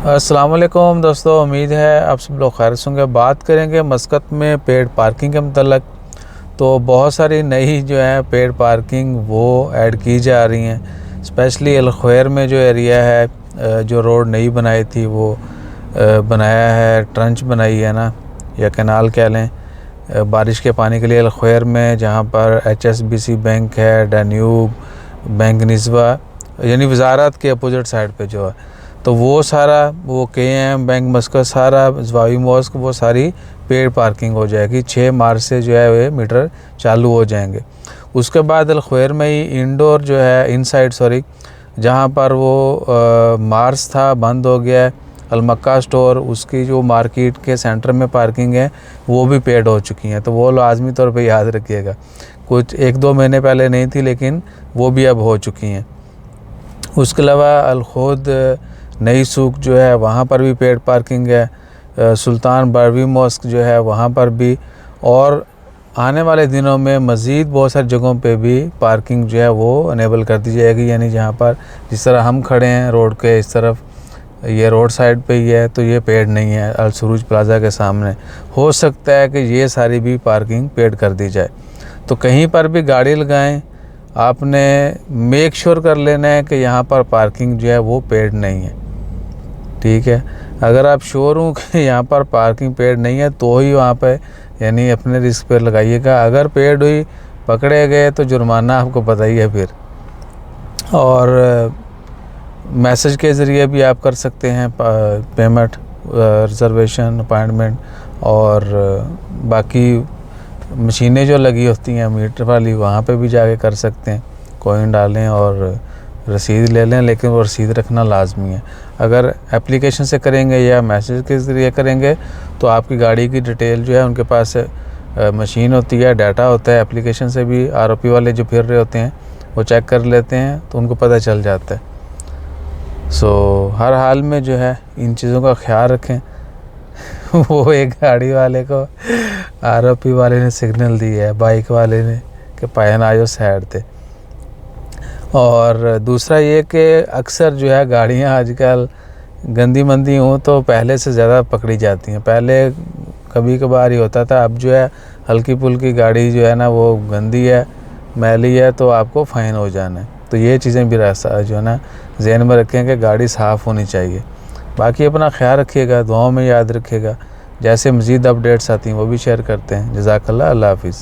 अस्सलाम वालेकुम दोस्तों, उम्मीद है आप सब लोग खैर से होंगे। बात करेंगे मस्कत में पेड पार्किंग के मतलब। तो बहुत सारी नई जो है पेड पार्किंग वो ऐड की जा रही हैं। स्पेशली अल-ख्वैर में जो एरिया है, जो रोड नई बनाई थी वो बनाया है, ट्रंच बनाई है ना, या कैनाल कह लें, बारिश के पानी के लिए। अल-ख्वैर में जहाँ पर HSBC बैंक है, डैन्यूब बैंक निस्बा यानी वजारत के अपोजिट साइड पे जो है, तो वो सारा वो KM बैंक मस्कत सारा ज़वावी मॉस्क वो सारी पेड पार्किंग हो जाएगी। 6 मार्च से जो है वे मीटर चालू हो जाएंगे। उसके बाद अल-ख्वैर में ही इंडोर जो है इनसाइड जहाँ पर वो मार्च था बंद हो गया है, अलमक्का स्टोर उसकी जो मार्केट के सेंटर में पार्किंग है वो भी पेड हो चुकी हैं। तो वो लाजमी तौर पे याद रखिएगा, कुछ 1-2 महीने पहले नहीं थी लेकिन वो भी अब हो चुकी हैं। उसके अलावा अल-खुद नई सूक जो है वहाँ पर भी पेड पार्किंग है। सुल्तान बरवी मॉस्क जो है वहाँ पर भी, और आने वाले दिनों में मज़ीद बहुत सारी जगहों पे भी पार्किंग जो है वो अनेबल कर दी जाएगी। यानी जहाँ पर जिस तरह हम खड़े हैं रोड के इस तरफ, ये रोड साइड पे ही है, तो ये पेड नहीं है। अल सुरूज प्लाज़ा के सामने हो सकता है कि ये सारी भी पार्किंग पेड कर दी जाए। तो कहीं पर भी गाड़ी लगाएं, आपने मेक श्योर कर लेना है कि यहाँ पर पार्किंग जो है वो पेड नहीं है, ठीक है। अगर आप श्योर हो कि यहाँ पर पार्किंग पेड नहीं है तो ही वहाँ पे यानी अपने रिस्क पर लगाइएगा। अगर पेड हुई पकड़े गए तो जुर्माना आपको पता ही है फिर। और मैसेज के ज़रिए भी आप कर सकते हैं पेमेंट, रिजर्वेशन, अपॉइंटमेंट, और बाकी मशीनें जो लगी होती हैं मीटर वाली वहाँ पे भी जाके कर सकते हैं। कॉइन डालें और रसीद ले लें, लेकिन वो रसीद रखना लाजमी है। अगर एप्लीकेशन से करेंगे या मैसेज के ज़रिए करेंगे तो आपकी गाड़ी की डिटेल जो है उनके पास मशीन होती है, डाटा होता है। एप्लीकेशन से भी ROP वाले जो फिर रहे होते हैं वो चेक कर लेते हैं तो उनको पता चल जाता है। हर हाल में जो है इन चीज़ों का ख्याल रखें। वो एक गाड़ी वाले को ROP वाले ने सिग्नल दी है, बाइक वाले ने, कि पायन आयो साइड थे। और दूसरा ये कि अक्सर जो है गाड़ियाँ आजकल गंदी मंदी हों तो पहले से ज़्यादा पकड़ी जाती हैं। पहले कभी कभार ही होता था, अब जो है हल्की फुल्की गाड़ी जो है ना वो गंदी है, मैली है, तो आपको फ़ाइन हो जाना है। तो ये चीज़ें भी रास्ता जो है ना ज़हन में रखें कि गाड़ी साफ़ होनी चाहिए। बाकी अपना ख्याल रखिएगा, दुआओं में याद रखिएगा। जैसे मज़ीद अपडेट्स आती हैं वो भी शेयर करते हैं। जज़ाकल्लाह, अल्लाह हाफ़िज़।